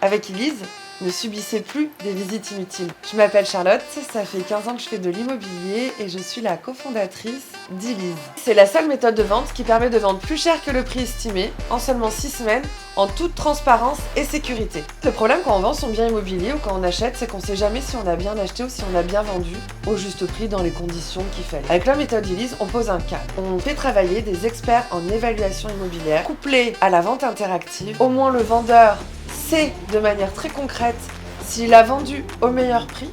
Avec Elise, ne subissez plus des visites inutiles. Je m'appelle Charlotte, ça fait 15 ans que je fais de l'immobilier et je suis la cofondatrice d'Elise. C'est la seule méthode de vente qui permet de vendre plus cher que le prix estimé en seulement 6 semaines, en toute transparence et sécurité. Le problème quand on vend son bien immobilier ou quand on achète, c'est qu'on ne sait jamais si on a bien acheté ou si on a bien vendu au juste prix dans les conditions qu'il fallait. Avec la méthode Elise, on pose un cadre. On fait travailler des experts en évaluation immobilière, couplés à la vente interactive. Au moins le vendeur sait de manière très concrète s'il a vendu au meilleur prix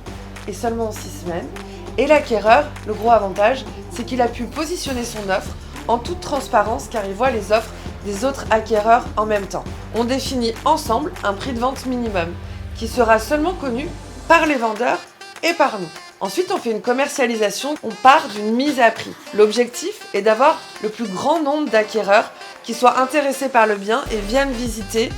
et seulement en 6 semaines. Et l'acquéreur, le gros avantage, c'est qu'il a pu positionner son offre en toute transparence car il voit les offres des autres acquéreurs en même temps. On définit ensemble un prix de vente minimum qui sera seulement connu par les vendeurs et par nous. Ensuite, on fait une commercialisation, on part d'une mise à prix. L'objectif est d'avoir le plus grand nombre d'acquéreurs qui soient intéressés par le bien et viennent visiter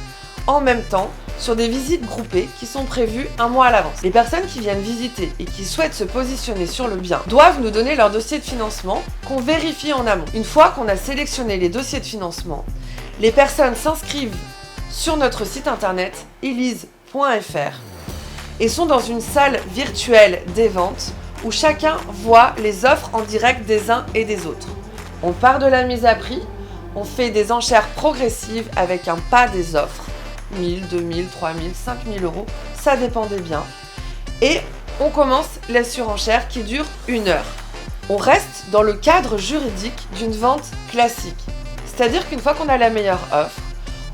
en même temps sur des visites groupées qui sont prévues un mois à l'avance. Les personnes qui viennent visiter et qui souhaitent se positionner sur le bien doivent nous donner leur dossier de financement qu'on vérifie en amont. Une fois qu'on a sélectionné les dossiers de financement, les personnes s'inscrivent sur notre site internet elise.fr et sont dans une salle virtuelle des ventes où chacun voit les offres en direct des uns et des autres. On part de la mise à prix, on fait des enchères progressives avec un pas des offres. 1000, 2000, 3000, 5000 euros, ça dépend des biens. Et on commence la surenchère qui dure 1 heure. On reste dans le cadre juridique d'une vente classique. C'est-à-dire qu'une fois qu'on a la meilleure offre,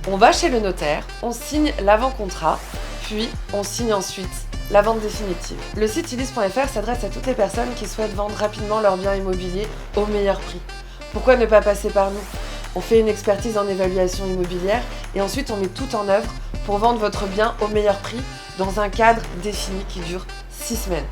on va chez le notaire, on signe l'avant-contrat, puis on signe ensuite la vente définitive. Le site elise.fr s'adresse à toutes les personnes qui souhaitent vendre rapidement leur bien immobilier au meilleur prix. Pourquoi ne pas passer par nous ? On fait une expertise en évaluation immobilière et ensuite on met tout en œuvre pour vendre votre bien au meilleur prix dans un cadre défini qui dure 6 semaines.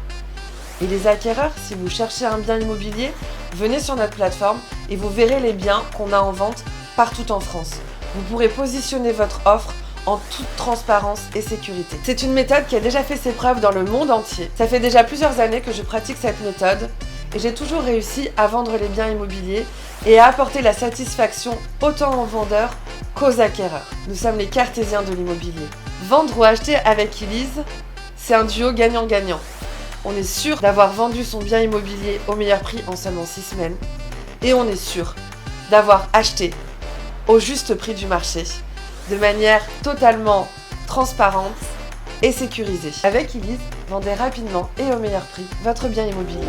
Et les acquéreurs, si vous cherchez un bien immobilier, venez sur notre plateforme et vous verrez les biens qu'on a en vente partout en France. Vous pourrez positionner votre offre en toute transparence et sécurité. C'est une méthode qui a déjà fait ses preuves dans le monde entier. Ça fait déjà plusieurs années que je pratique cette méthode et j'ai toujours réussi à vendre les biens immobiliers et à apporter la satisfaction autant aux vendeurs qu'aux acquéreurs. Nous sommes les cartésiens de l'immobilier. Vendre ou acheter avec Elise, c'est un duo gagnant-gagnant. On est sûr d'avoir vendu son bien immobilier au meilleur prix en seulement 6 semaines et on est sûr d'avoir acheté au juste prix du marché de manière totalement transparente et sécurisée. Avec Elise, vendez rapidement et au meilleur prix votre bien immobilier.